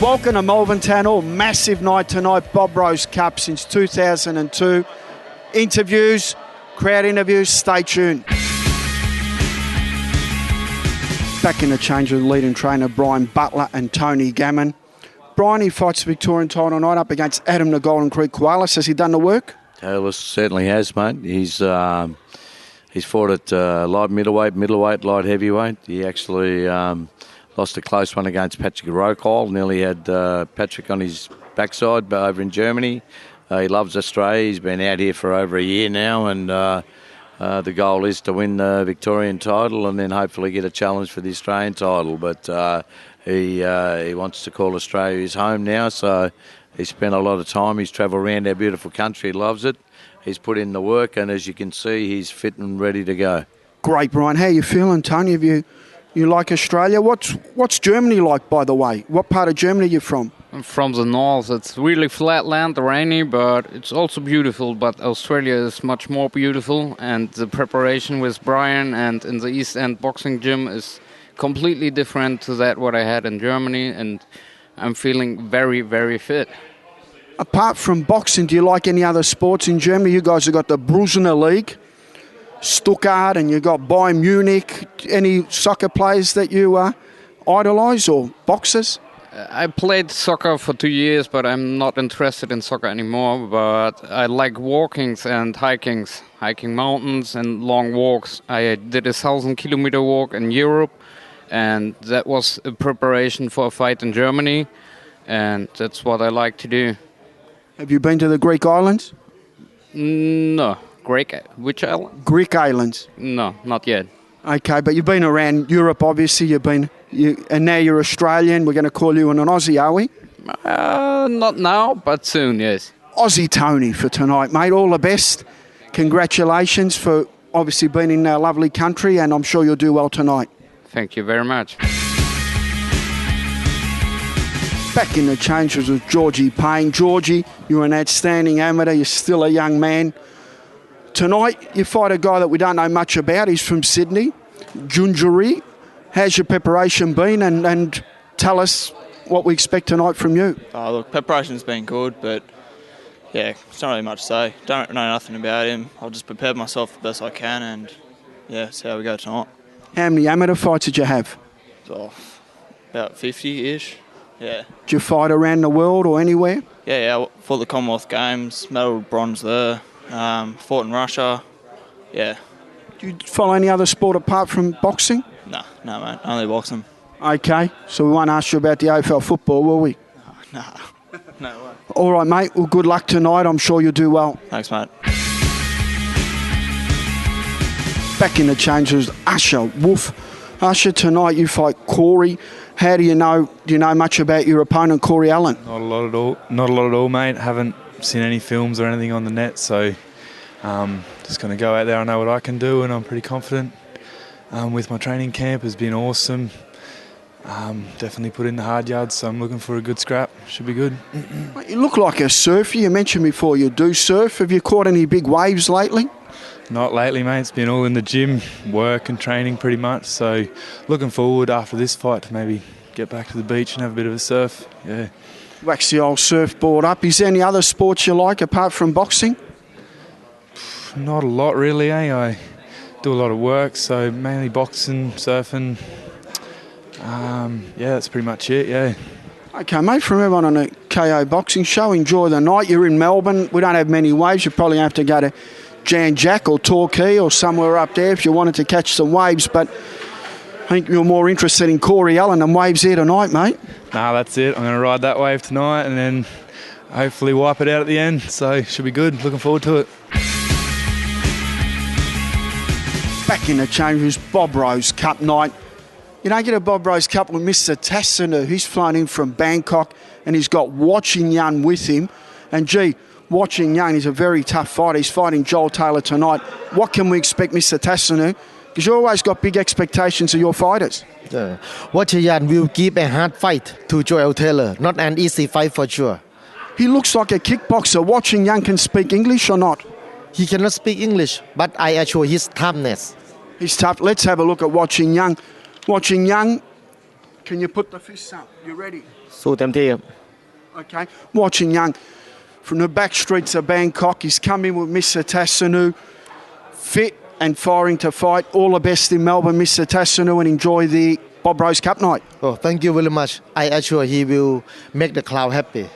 Welcome to Melbourne Town Hall. Massive night tonight. Bob Rose Cup since 2002. Interviews, crowd interviews. Stay tuned. Back in the change with leading trainer Brian Butler and Tony Gammon. Brian, he fights the Victorian title tonight up against Adam the Golden Creek Koalas. Has he done the work? Taylor certainly has, mate. He's fought at light middleweight, light heavyweight. He actually lost a close one against Patrick Rokol. Nearly had Patrick on his backside over in Germany. He loves Australia. He's been out here for over a year now, and the goal is to win the Victorian title and then hopefully get a challenge for the Australian title. But he wants to call Australia his home now, so he's spent a lot of time. He's travelled around our beautiful country. He loves it. He's put in the work, and as you can see, he's fit and ready to go. Great, Brian. How are you feeling, Tony? Have you like Australia? What's Germany like, by the way? What part of Germany are you from? I'm from the north. It's really flat land, rainy, but it's also beautiful. But Australia is much more beautiful, and the preparation with Brian and in the East End boxing gym is completely different to that what I had in Germany, and I'm feeling very, very fit. Apart from boxing, do you like any other sports in Germany? You guys have got the Brusner League, Stuttgart, and you've got Bayern Munich. Any soccer players that you idolise or boxers? I played soccer for 2 years, but I'm not interested in soccer anymore. But I like walkings and hikings, hiking mountains and long walks. I did a 1,000-kilometer walk in Europe, and that was a preparation for a fight in Germany, and that's what I like to do. Have you been to the Greek islands? No. Which island? Greek islands. No, not yet. Okay, but you've been around Europe, obviously. And now you're Australian. We're going to call you an Aussie, are we? Not now, but soon, yes. Aussie Tony for tonight, mate. All the best. Congratulations for obviously being in our lovely country, and I'm sure you'll do well tonight. Thank you very much. Back in the changes with Georgie Payne. Georgie, you're an outstanding amateur. You're still a young man. Tonight, you fight a guy that we don't know much about. He's from Sydney, Junjuri. How's your preparation been? And tell us what we expect tonight from you. Look, preparation's been good, but yeah, it's not really much to say. Don't know nothing about him. I'll just prepare myself the best I can, and yeah, see how we go tonight. How many amateur fights did you have? About 50-ish. Yeah. Did you fight around the world or anywhere? Yeah. Fought the Commonwealth Games, medal bronze there. Fought in Russia. Yeah. Do you follow any other sport apart from boxing? No, mate. Only boxing. Okay, so we won't ask you about the AFL football, will we? No. No way. All right, mate. Well, good luck tonight. I'm sure you'll do well. Thanks, mate. Back in the changes, Usher Wolf. Usher, tonight you fight Corey. How do you know much about your opponent, Corey Allen? Not a lot at all, mate. Haven't seen any films or anything on the net, so just going to go out there. I know what I can do, and I'm pretty confident. With my training camp, has been awesome. Definitely put in the hard yards, so I'm looking for a good scrap. Should be good. You look like a surfer. You mentioned before you do surf. Have you caught any big waves lately? Not lately, mate. It's been all in the gym, work and training pretty much. So looking forward after this fight to maybe get back to the beach and have a bit of a surf. Yeah. Wax the old surfboard up. Is there any other sports you like apart from boxing? Not a lot really, I do a lot of work, so mainly boxing, surfing. Yeah, that's pretty much it, yeah. Okay, mate, from everyone on the KO Boxing Show, enjoy the night. You're in Melbourne. We don't have many waves. You probably have to go to Jan Jack or Torquay or somewhere up there if you wanted to catch some waves, but I think you're more interested in Corey Allen than waves here tonight, mate. Nah, that's it. I'm going to ride that wave tonight and then hopefully wipe it out at the end, so should be good. Looking forward to it. Back in the chambers, Bob Rose Cup night. You don't get a Bob Rose Cup with Mr. Tassanu. He's flown in from Bangkok and he's got Watching Young with him. And gee, Watching Young is a very tough fighter. He's fighting Joel Taylor tonight. What can we expect, Mr. Tassanu? Because you always got big expectations of your fighters. Watching Young will give a hard fight to Joel Taylor. Not an easy fight for sure. He looks like a kickboxer. Watching Young can speak English or not? He cannot speak English, but I assure his toughness. He's tough. Let's have a look at Watching Young. Watching Young, Can you put the fists up? You ready? สู้เต็มที่ครับ Okay. Watching Young from the back streets of Bangkok. He's come in with Mr. Tassanu, fit and firing to fight. All the best in Melbourne, Mr. Tassanu, and enjoy the Bob Rose Cup night. Oh, thank you very much. I assure he will make the crowd happy.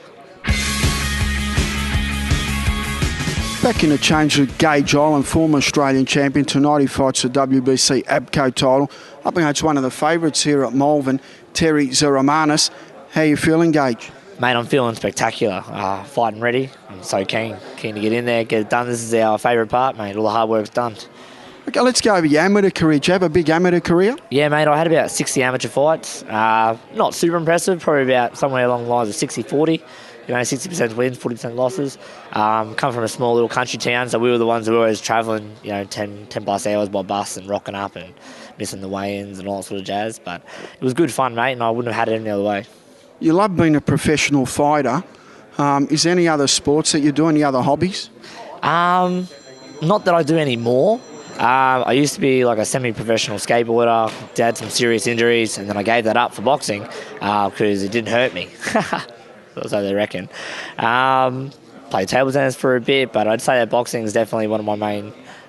Back in the change with Gage Island, former Australian champion. Tonight he fights the WBC ABCO title up against one of the favourites here at Malvern, Terry Zeramanis. How you feeling, Gage? Mate, I'm feeling spectacular. Fighting ready. I'm so keen to get in there, get it done. This is our favourite part, mate. All the hard work's done. Okay, let's go over your amateur career. Do you have a big amateur career? Yeah, mate, I had about 60 amateur fights. Not super impressive, probably about somewhere along the lines of 60-40. 60% wins, 40% losses. Come from a small little country town, so we were the ones who were always travelling, 10 plus hours by bus and rocking up and missing the weigh-ins and all that sort of jazz. But it was good fun, mate, and I wouldn't have had it any other way. You love being a professional fighter. Is there any other sports that you do, any other hobbies? Not that I do anymore. I used to be like a semi-professional skateboarder, had some serious injuries, and then I gave that up for boxing because it didn't hurt me. So they reckon. Played table tennis for a bit, but I'd say that boxing is definitely one of my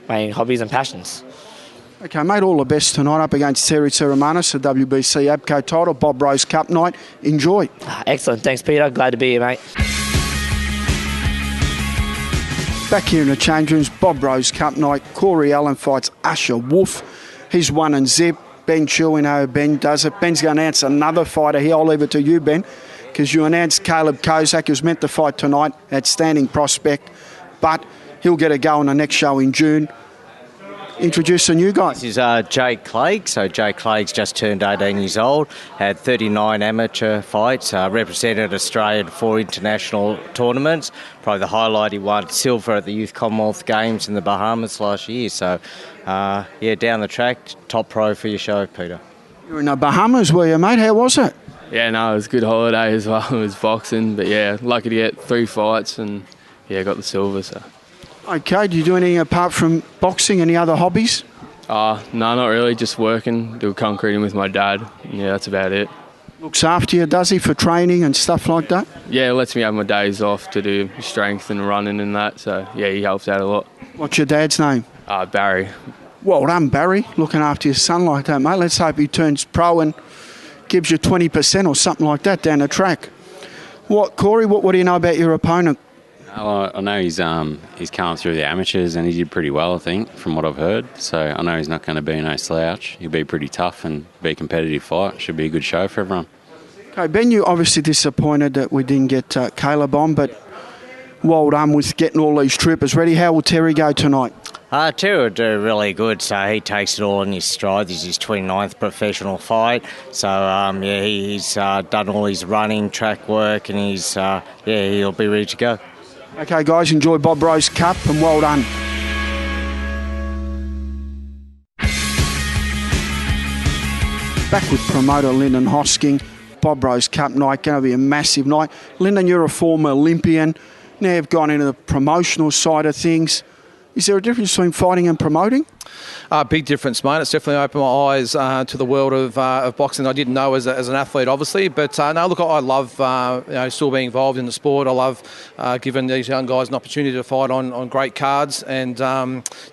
main hobbies and passions. Okay, mate, all the best tonight up against Terry Zeramanis, the WBC ABCO title, Bob Rose Cup night. Enjoy. Excellent. Thanks, Peter. Glad to be here, mate. Back here in the change rooms, Bob Rose Cup night. Corey Allen fights Usher Wolf. He's 1-0. Ben Chilwell, Ben does it. Ben's going to announce another fighter here. I'll leave it to you, Ben, because you announced Caleb Kozak, who's meant to fight tonight, outstanding prospect, but he'll get a go on the next show in June. Introduce the new guy. This is Jake Clegg. So Jake Clegg's just turned 18 years old, had 39 amateur fights, represented Australia at 4 international tournaments. Probably the highlight, he won silver at the Youth Commonwealth Games in the Bahamas last year. So, down the track, top pro for your show, Peter. You were in the Bahamas, were you, mate? How was it? Yeah, no, it was a good holiday as well. It was boxing, but yeah, lucky to get 3 fights and got the silver. So. Okay, do you do anything apart from boxing, any other hobbies? No, not really, just working, do concreting with my dad. Yeah, that's about it. Looks after you, does he, for training and stuff like that? Yeah, lets me have my days off to do strength and running and that, so yeah, he helps out a lot. What's your dad's name? Barry. Well done, Barry, looking after your son like that, mate. Let's hope he turns pro and gives you 20% or something like that down the track. Corey, what do you know about your opponent? I know he's come through the amateurs and he did pretty well, I think, from what I've heard. So I know he's not going to be no slouch. He'll be pretty tough and be a competitive fight. Should be a good show for everyone. Okay, Ben, you're obviously disappointed that we didn't get Caleb on, but well done with getting all these troopers ready. How will Terry go tonight? Terry will do really good, so he takes it all in his stride. This is his 29th professional fight. So, he's done all his running, track work, and he'll be ready to go. Okay, guys, enjoy Bob Rose Cup and well done. Back with promoter Lyndon Hosking. Bob Rose Cup night, going to be a massive night. Lyndon, you're a former Olympian. Now you've gone into the promotional side of things. Is there a difference between fighting and promoting? Big difference, mate. It's definitely opened my eyes to the world of boxing. I didn't know as an athlete, obviously, but no, look, I love still being involved in the sport. I love giving these young guys an opportunity to fight on great cards, and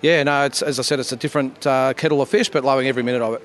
it's, as I said, it's a different kettle of fish, but loving every minute of it.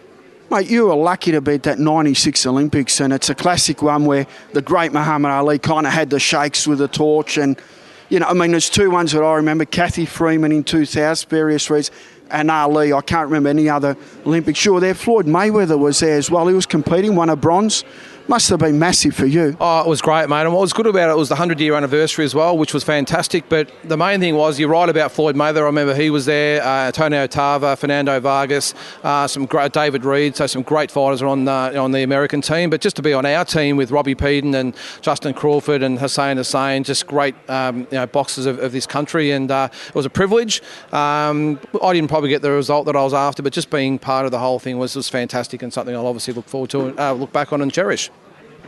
Mate, you were lucky to be at that 96 Olympics, and it's a classic one where the great Muhammad Ali kind of had the shakes with a torch, and there's 2 ones that I remember, Kathy Freeman in 2000, various reasons, and Ali. I can't remember any other Olympics. Sure, there, Floyd Mayweather was there as well. He was competing, won a bronze. Must have been massive for you. Oh, it was great, mate. And what was good about it was the 100-year anniversary as well, which was fantastic. But the main thing was, you're right about Floyd Mayweather. I remember he was there, Tony Otava, Fernando Vargas, some great David Reed. So some great fighters are on the American team. But just to be on our team with Robbie Peden and Justin Crawford and Hussein Hussein, just great boxers of this country. And it was a privilege. I didn't probably get the result that I was after, but just being part of the whole thing was fantastic and something I'll obviously look forward to and look back on and cherish.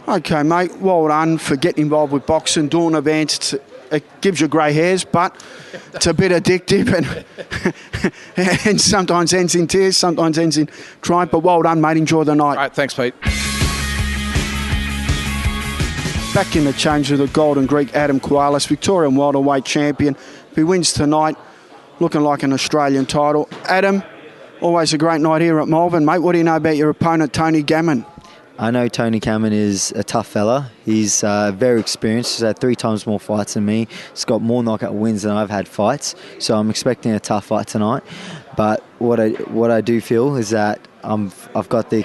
Okay, mate, well done for getting involved with boxing, doing events. It gives you grey hairs, but it's a bit addictive and sometimes ends in tears, sometimes ends in triumph. But well done, mate. Enjoy the night. All right, thanks, Pete. Back in the change of the Golden Greek, Adam Koalas, Victorian welterweight champion. If he wins tonight, looking like an Australian title. Adam, always a great night here at Malvern, mate. What do you know about your opponent, Tony Gammon? I know Tony Gammon is a tough fella. He's very experienced. He's had 3 times more fights than me. He's got more knockout wins than I've had fights. So I'm expecting a tough fight tonight. But what I do feel is that I've got the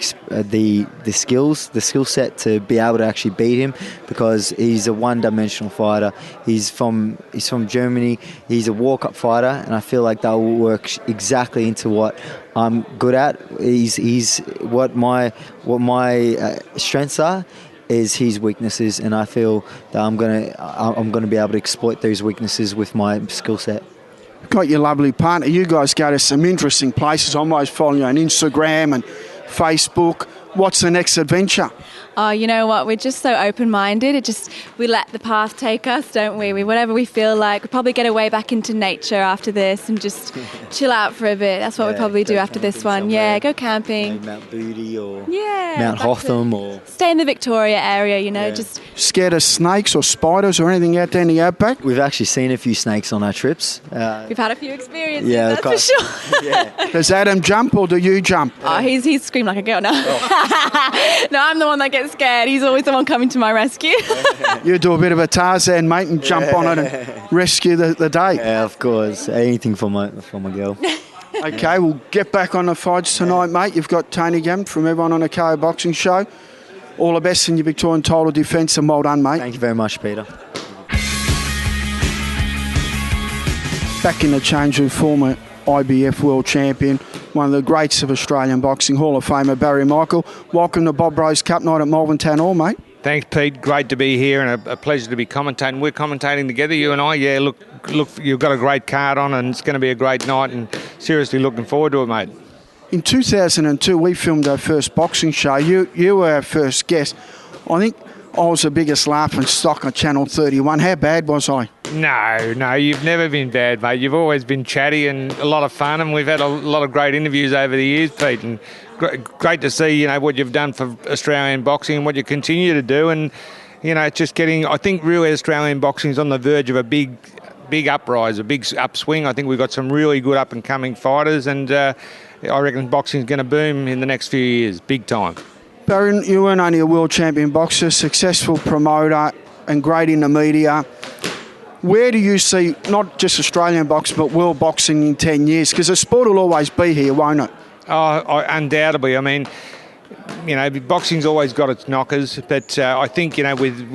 skills, the skill set to be able to actually beat him, because he's a one-dimensional fighter. He's from Germany. He's a walk-up fighter, and I feel like that will work exactly into what I'm good at. He's what my strengths are is his weaknesses, and I feel that I'm gonna be able to exploit those weaknesses with my skill set. Got your lovely partner. You guys go to some interesting places. I'm always following you on Instagram and Facebook. What's the next adventure? Oh, you know what? We're just so open-minded. We let the path take us, don't we? Whatever we feel like. We'll probably get away back into nature after this and just chill out for a bit. That's what we'll probably do after this one. Somewhere. Yeah, go camping. Maybe Mount Booty or Mount Hotham or... Stay in the Victoria area, just... Scared of snakes or spiders or anything out there in the outback? We've actually seen a few snakes on our trips. We've had a few experiences, that's for sure. Does Adam jump or do you jump? Oh, he's screamed like a girl now. No, I'm the one that gets scared. He's always the one coming to my rescue. You do a bit of a Tarzan, mate, and jump on it and rescue the day. Yeah, of course. Anything for my girl. Okay, we'll get back on the fights tonight, mate. You've got Tony Gammon from everyone on the KO Boxing Show. All the best in your Victorian title defence, and well done, mate. Thank you very much, Peter. Back in the change room, former IBF world champion, one of the greats of Australian boxing, Hall of Famer Barry Michael. Welcome to Bob Rose Cup night at Malvern Town Hall, mate. Thanks, Pete. Great to be here and a pleasure to be commentating. We're commentating together, you and I. Yeah, look, you've got a great card on and it's going to be a great night, and seriously looking forward to it, mate. In 2002, we filmed our first boxing show. You were our first guest. I think I was the biggest laughing stock on Channel 31. How bad was I? No, you've never been bad, mate. You've always been chatty and a lot of fun, and we've had a lot of great interviews over the years, Pete, and great to see, what you've done for Australian boxing and what you continue to do, and, it's just getting, I think really Australian boxing is on the verge of a big uprise, a big upswing. I think we've got some really good up-and-coming fighters, and I reckon boxing is going to boom in the next few years, big time. Barry, you weren't only a world champion boxer, successful promoter and great in the media. Where do you see not just Australian boxing but world boxing in 10 years? Because the sport will always be here, won't it? Oh, undoubtedly. I mean, boxing's always got its knockers, but I think with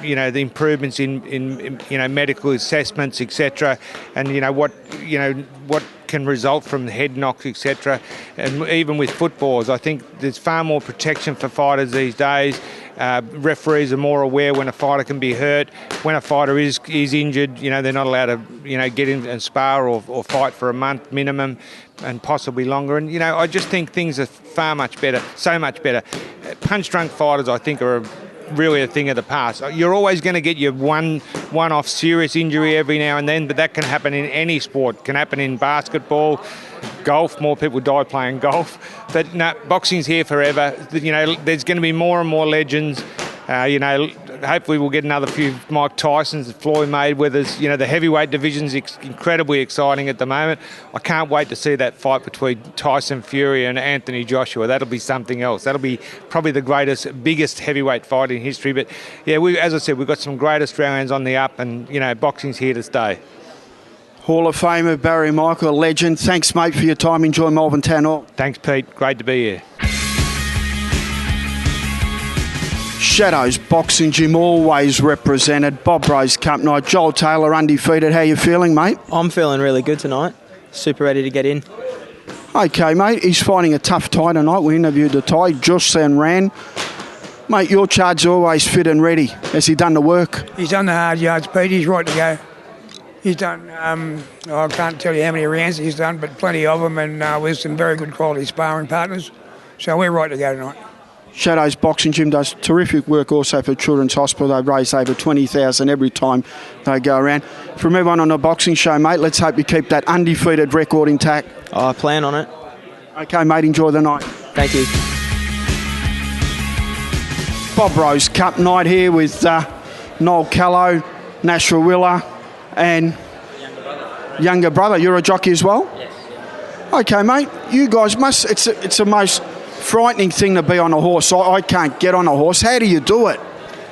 the improvements in medical assessments, etc., and what can result from head knocks, etc., and even with footballs, I think there's far more protection for fighters these days. Referees are more aware when a fighter can be hurt. When a fighter is injured, they're not allowed to get in and spar or fight for a month minimum and possibly longer. And I just think things are far much better, so much better. Punch-drunk fighters, I think, are really a thing of the past. You're always going to get your one-off serious injury every now and then, but that can happen in any sport. It can happen in basketball, golf. More people die playing golf. But no, boxing's here forever. There's going to be more and more legends. Hopefully we'll get another few Mike Tysons, Floyd Mayweathers. The heavyweight division's incredibly exciting at the moment. I can't wait to see that fight between Tyson Fury and Anthony Joshua. That'll be something else. That'll be probably the biggest heavyweight fight in history. But yeah, as I said, we've got some great Australians on the up, and boxing's here to stay. Hall of Famer Barry Michael, a legend. Thanks, mate, for your time. Enjoy Malvern Town Hall. Thanks, Pete. Great to be here. Shadows Boxing Gym always represented. Bob Rose Cup night. Joel Taylor undefeated. How you feeling, mate? I'm feeling really good tonight. Super ready to get in. Okay, mate. He's fighting a tough tie tonight. We interviewed the tie, Josh Sanran. Mate, your charge always fit and ready. Has he done the work? He's done the hard yards, Pete. He's right to go. He's done, I can't tell you how many rounds he's done, but plenty of them, and with some very good quality sparring partners. So we're right to go tonight. Shadows Boxing Gym does terrific work also for Children's Hospital. They raise over 20,000 every time they go around. From everyone on the boxing show, mate, let's hope you keep that undefeated record intact. I plan on it. Okay, mate, enjoy the night. Thank you. Bob Rose Cup night here with Noel Callow, Nasrawilla, and younger brother. You're a jockey as well? Yes. Okay, mate. You guys must. It's the most frightening thing to be on a horse. I can't get on a horse. How do you do it?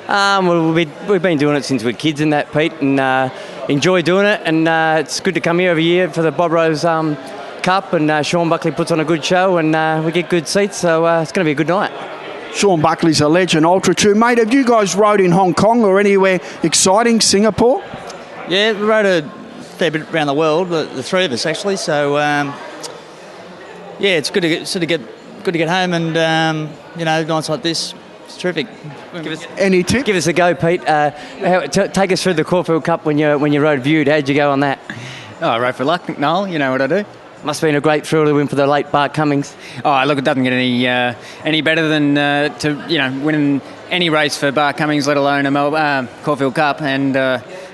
Well, we've been doing it since we were kids and that, Pete, and enjoy doing it. And it's good to come here every year for the Bob Rose Cup, and Sean Buckley puts on a good show, and we get good seats, so it's going to be a good night. Sean Buckley's a legend, Ultra 2. Mate, have you guys rode in Hong Kong or anywhere exciting, Singapore? Yeah, we rode a fair bit around the world, the three of us actually. So yeah, it's good to get home, and nights like this, it's terrific. Any tip? Give us a go, Pete. Take us through the Caulfield Cup when you rode Viewed. How'd you go on that? Oh, I rode for luck, Noel. You know what I do. Must have been a great thrill to win for the late Bart Cummings. Oh, look, it doesn't get any better than winning any race for Bart Cummings, let alone a Caulfield Cup. And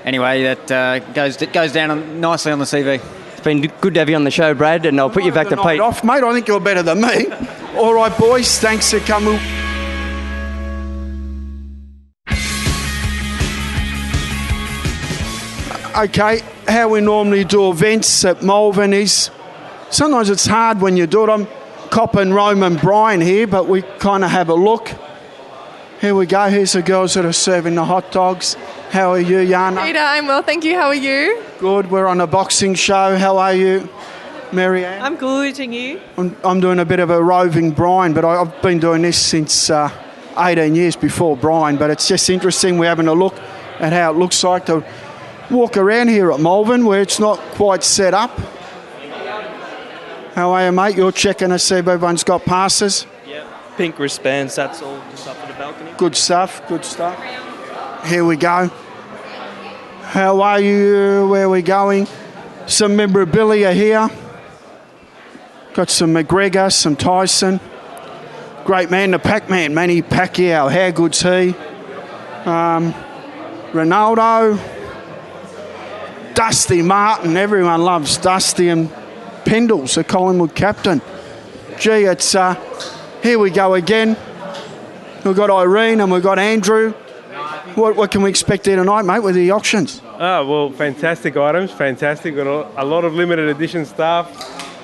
anyway, that goes down nicely on the CV. It's been good to have you on the show, Brad, and I'll put you back to Pete. Off, mate. I think you're better than me. All right, boys. Thanks for coming. Okay, how we normally do events at Malvern is sometimes it's hard when you do it. I'm copping Rome and Brian here, but we kind of have a look. Here we go. Here's the girls that are serving the hot dogs. How are you, Yana? Peter, I'm well, thank you. How are you? Good. We're on a boxing show. How are you, Marianne? I'm good, and you? I'm doing a bit of a roving Brian, but I've been doing this since 18 years before Brian, but it's just interesting. We're having a look at how it looks like to walk around here at Malvern, where it's not quite set up. How are you, mate? You're checking to see if everyone's got passes? Yeah, pink wristbands, that's all, just up for the balcony. Good stuff, good stuff. Here we go. How are you? Where are we going? Some memorabilia here. Got some McGregor, some Tyson. Great man, the Pac-Man, Manny Pacquiao. How good's he? Ronaldo. Dusty Martin. Everyone loves Dusty, and Pendles, the Collingwood captain. Gee, it's here we go again. We've got Irene and we've got Andrew. What can we expect here tonight, mate, with the auctions? Well, fantastic items, fantastic. Got a lot of limited edition stuff.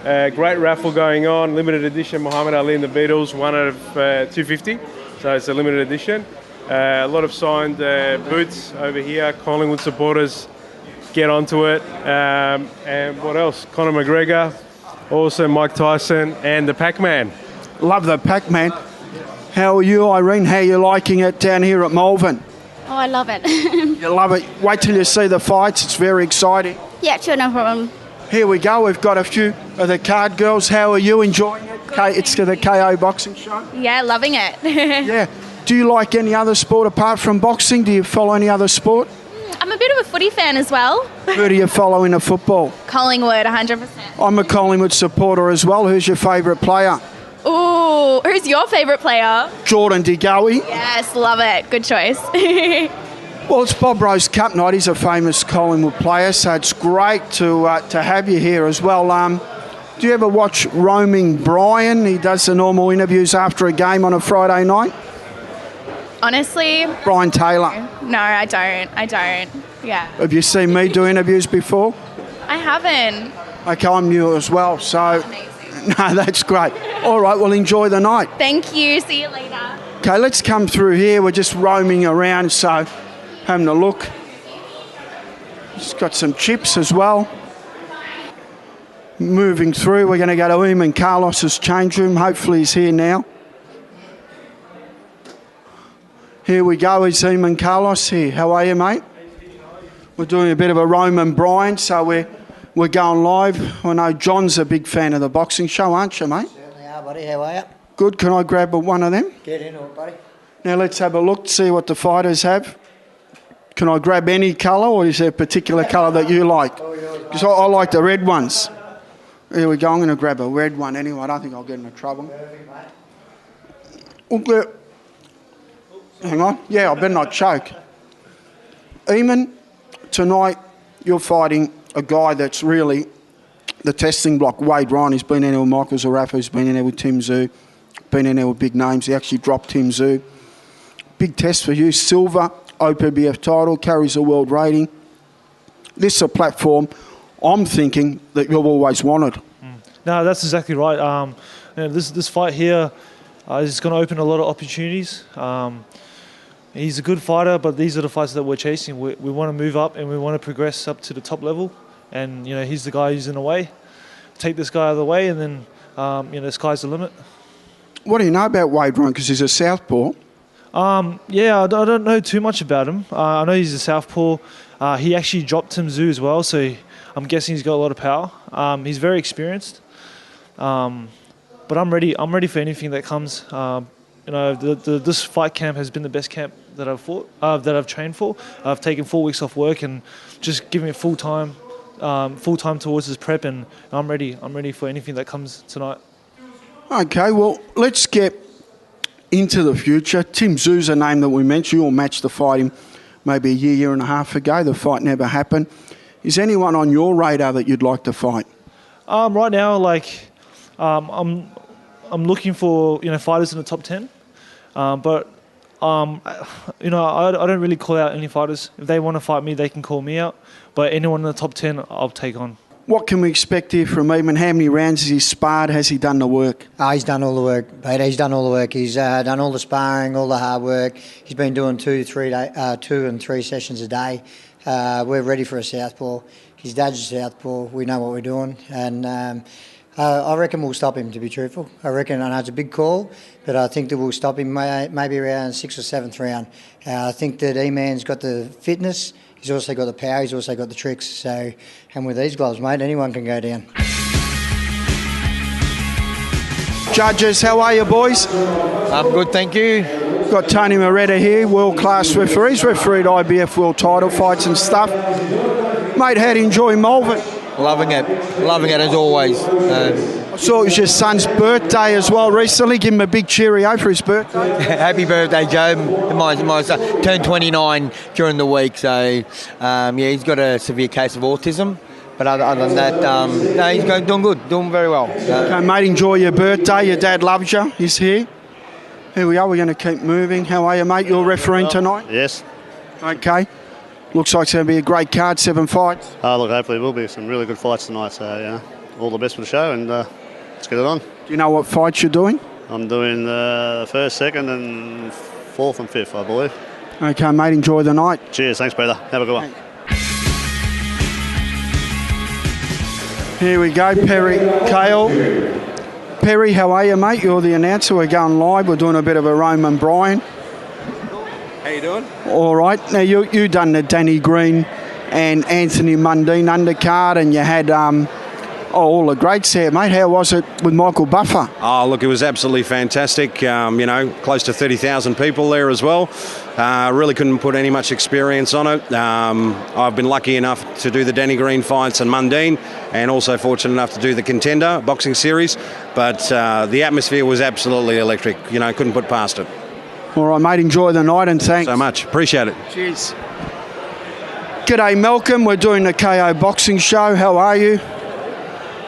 Great raffle going on. Limited edition Muhammad Ali and the Beatles, 1 out of 250. So it's a limited edition. A lot of signed boots over here. Collingwood supporters, get onto it. And what else? Conor McGregor, also Mike Tyson, and the Pac-Man. Love the Pac-Man. How are you, Irene? How are you liking it down here at Malvern? Oh, I love it. You love it. Wait till you see the fights. It's very exciting. Yeah, sure, no problem. Here we go. We've got a few of the card girls. How are you enjoying it? It's the KO boxing show. Yeah, loving it. Yeah. Do you like any other sport apart from boxing? Do you follow any other sport? I'm a bit of a footy fan as well. Who do you follow in the football? Collingwood, 100%. I'm a Collingwood supporter as well. Who's your favourite player? Ooh, who's your favourite player? Jordan De Goey. Yes, love it. Good choice. Well, it's Bob Rose Cup night. He's a famous Collingwood player, so it's great to have you here as well. Do you ever watch Roaming Brian? He does the normal interviews after a game on a Friday night. Honestly? Brian Taylor. No, I don't. Yeah. Have you seen me do interviews before? I haven't. Okay, I'm new as well, so... No, that's great. All right, well, enjoy the night. Thank you. See you later. Okay, let's come through here. We're just roaming around, so having a look. Just got some chips as well. Moving through, we're going to go to Eamon Carlos's change room. Hopefully he's here now. Here we go. Is Eamon Carlos here? How are you, mate? We're doing a bit of a Roman Brian, so we're going live. I know John's a big fan of the boxing show, aren't you, mate? Certainly are, buddy. How are you? Good. Can I grab one of them? Get into it, buddy. Now let's have a look, see what the fighters have. Can I grab any colour, or is there a particular colour that you like? Because I like the red ones. Here we go. I'm going to grab a red one anyway. I don't think I'll get into trouble. Okay. Hang on. Yeah, I better not choke. Eamon, tonight you're fighting a guy that's really the testing block. Wade Ryan, he's been in there with Michael Zarafa, he's been in there with Tim Tszyu, been in there with big names. He actually dropped Tim Tszyu. Big test for you. Silver OPBF title, carries a world rating. This is a platform I'm thinking that you've always wanted. No, that's exactly right. This fight here is going to open a lot of opportunities. He's a good fighter, but these are the fights that we're chasing. We want to move up and we want to progress up to the top level. And he's the guy who's in the way. Take this guy out of the way, and then the sky's the limit. What do you know about Wade Ryan? Because he's a southpaw. Yeah, I don't know too much about him. I know he's a southpaw. He actually dropped Tim Tszyu as well, so I'm guessing he's got a lot of power. He's very experienced. But I'm ready. I'm ready for anything that comes. This fight camp has been the best camp that I've fought, that I've trained for. I've taken 4 weeks off work and just giving it full time towards this prep, and I'm ready. I'm ready for anything that comes tonight. Okay, well, let's get into the future. Tim Tszyu's a name that we mentioned. You all matched the fight him maybe a year and a half ago. The fight never happened. Is anyone on your radar that you'd like to fight? Right now, I'm looking for fighters in the top 10, but I don't really call out any fighters. If they want to fight me, they can call me out. But anyone in the top 10, I'll take on. What can we expect here from Eamon? How many rounds has he sparred? Has he done the work? He's done all the work, Peter. He's done all the work. He's done all the sparring, all the hard work. He's been doing 2 and 3 sessions a day. We're ready for a southpaw. His dad's a southpaw. We know what we're doing, and I reckon we'll stop him. To be truthful, I reckon. I know it's a big call, but I think that we'll stop him maybe around 6th or 7th round. I think that E-Man's got the fitness. He's also got the power. He's also got the tricks. So, and with these gloves, mate, anyone can go down. Judges, how are you, boys? I'm good, thank you. Got Tony Moretta here, world-class referee. He's refereed IBF world title fights and stuff. Mate, how do you enjoy Malvern? Loving it as always. I saw it was your son's birthday as well recently. Give him a big cheerio for his birthday. Happy birthday, Joe. My son turned 29 during the week, so he's got a severe case of autism. But other than that, he's doing good, doing very well. Okay, mate, enjoy your birthday. Your dad loves you. He's here. Here we are. We're going to keep moving. How are you, mate? You're refereeing tonight? Yes. Okay. Looks like it's going to be a great card, 7 fights. Look, hopefully it will be some really good fights tonight. So, all the best for the show, and let's get it on. Do you know what fights you're doing? I'm doing the 1st, 2nd, and 4th and 5th, I believe. Okay, mate. Enjoy the night. Cheers. Thanks, Peter. Have a good one. Here we go, Perry Kale. Perry, how are you, mate? You're the announcer. We're going live. We're doing a bit of a Roman Bryan. How you doing? All right. Now, you done the Danny Green and Anthony Mundine undercard, and you had all the greats there, mate. How was it with Michael Buffer? Oh, look, it was absolutely fantastic. Close to 30,000 people there as well. Really couldn't put any much experience on it. I've been lucky enough to do the Danny Green fights and Mundine, and also fortunate enough to do the Contender boxing series. But the atmosphere was absolutely electric. Couldn't put past it. All right, mate. Enjoy the night, and thanks. So much. Appreciate it. Cheers. G'day, Malcolm. We're doing the KO Boxing Show. How are you?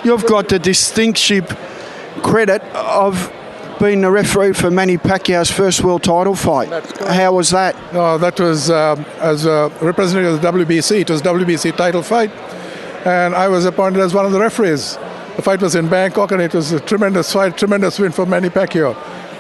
You've got the distinction credit of being the referee for Manny Pacquiao's first world title fight. How was that? Oh, that was as a representative of the WBC. It was WBC title fight, and I was appointed as one of the referees. The fight was in Bangkok, and it was a tremendous fight, tremendous win for Manny Pacquiao.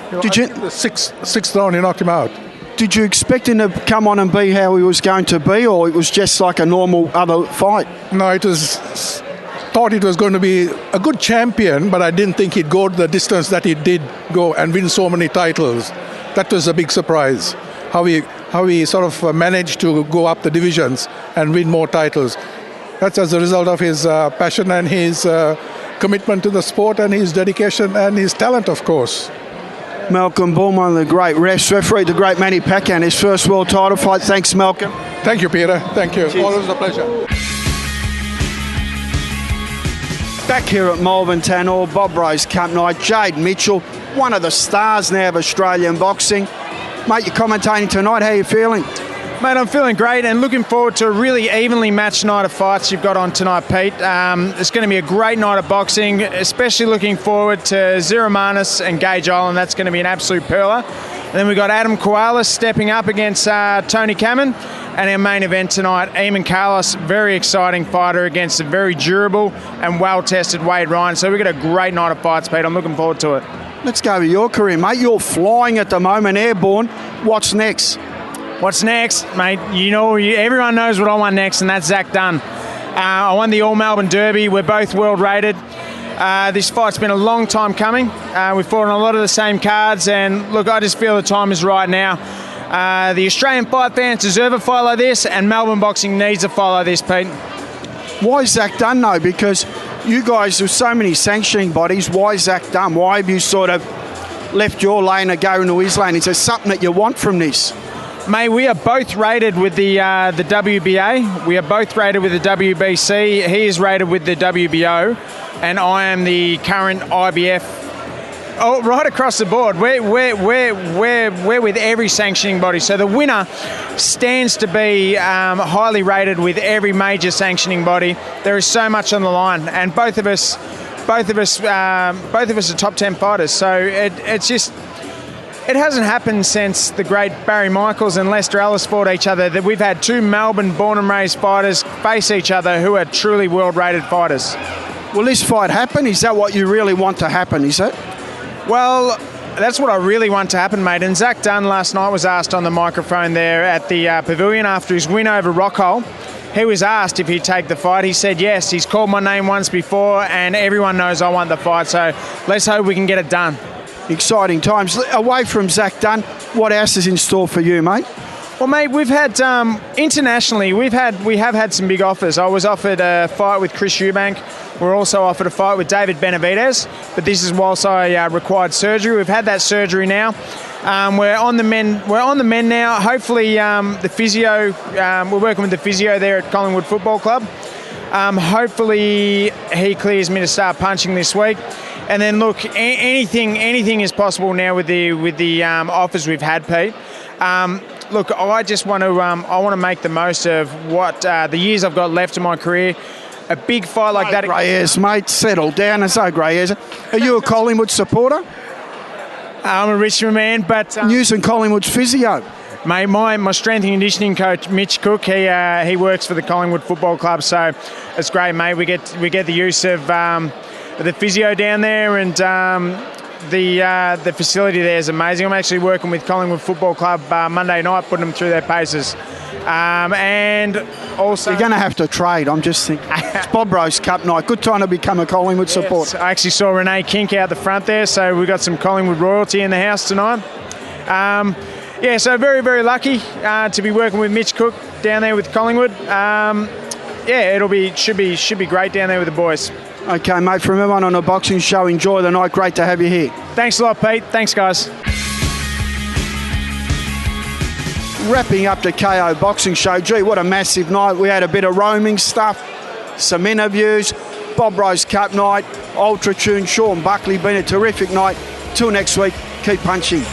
The sixth round, he knocked him out. Did you expect him to come on and be how he was going to be, or it was just like a normal other fight? No, thought it was going to be a good champion, but I didn't think he'd go the distance that he did go and win so many titles. That was a big surprise. How he sort of managed to go up the divisions and win more titles. That's as a result of his passion and his commitment to the sport and his dedication and his talent, of course. Malcolm Bourne, one of the great refs, refereed the great Manny Pacquiao in his first world title fight. Thanks, Malcolm. Thank you, Peter. Thank you. Cheers. Always a pleasure. Back here at Malvern Town Hall, Bob Rose Cup night. Jade Mitchell, one of the stars now of Australian boxing. Mate, you're commentating tonight. How are you feeling? Mate, I'm feeling great and looking forward to a really evenly matched night of fights you've got on tonight, Pete. It's going to be a great night of boxing, especially looking forward to Ziramanis and Gage Island. That's going to be an absolute pearler. And then we've got Adam Koalas stepping up against Tony Cameron. And our main event tonight, Eamon Carlos, very exciting fighter against a very durable and well-tested Wade Ryan. So we've got a great night of fights, Pete. I'm looking forward to it. Let's go with your career, mate. You're flying at the moment, airborne. What's next? What's next, mate? You know, everyone knows what I want next, and that's Zach Dunn. I won the All-Melbourne Derby. We're both world-rated. This fight's been a long time coming. We've fought on a lot of the same cards, and look, I just feel the time is right now. The Australian fight fans deserve a fight like this, and Melbourne boxing needs a fight like this, Pete. Why Zach Dunn, though? Because you guys, there's so many sanctioning bodies. Why Zach Dunn? Why have you sort of left your lane and go into his lane? Is there something that you want from this? Mate, we are both rated with the WBA. We are both rated with the WBC. He is rated with the WBO, and I am the current IBF. Oh, right across the board. We're with every sanctioning body. So the winner stands to be highly rated with every major sanctioning body. There is so much on the line, and both of us are top 10 fighters. So it's just. It hasn't happened since the great Barry Michaels and Lester Ellis fought each other that we've had two Melbourne born and raised fighters face each other who are truly world-rated fighters. Will this fight happen? Is that what you really want to happen, is it? Well, that's what I really want to happen, mate. And Zach Dunn last night was asked on the microphone there at the Pavilion after his win over Rockhold. He was asked if he'd take the fight. He said yes. He's called my name once before, and everyone knows I want the fight. So let's hope we can get it done. Exciting times. Away from Zach Dunn, what else is in store for you, mate? Well, mate, we've had internationally. We have had some big offers. I was offered a fight with Chris Eubank. We're also offered a fight with David Benavidez, but this is whilst I required surgery. We've had that surgery now. We're on the men. We're on the men now. Hopefully, the physio. We're working with the physio there at Collingwood Football Club. Hopefully, he clears me to start punching this week. And then look, anything is possible now with the offers we've had, Pete. Look, I just want to make the most of what the years I've got left in my career. A big fight like that. Grey hairs, mate. Settle down. There's no grey hairs. Are you a Collingwood supporter? I'm a Richmond man, but using Collingwood's physio. Mate, my strength and conditioning coach, Mitch Cook, he works for the Collingwood Football Club, so it's great, mate. We get the use of the physio down there, and the facility there is amazing. I'm actually working with Collingwood Football Club Monday night, putting them through their paces. And also, you're going to have to trade. I'm just thinking. It's Bob Rose Cup night. Good time to become a Collingwood supporter. I actually saw Renee Kink out the front there, so we've got some Collingwood royalty in the house tonight. So very, very lucky to be working with Mitch Cook down there with Collingwood. Should be great down there with the boys. Okay, mate, from everyone on the Boxing Show, enjoy the night. Great to have you here. Thanks a lot, Pete. Thanks, guys. Wrapping up the KO Boxing Show. Gee, what a massive night. We had a bit of roaming stuff, some interviews, Bob Rose Cup night, Ultra Tune, Sean Buckley. Been a terrific night. Till next week, keep punching.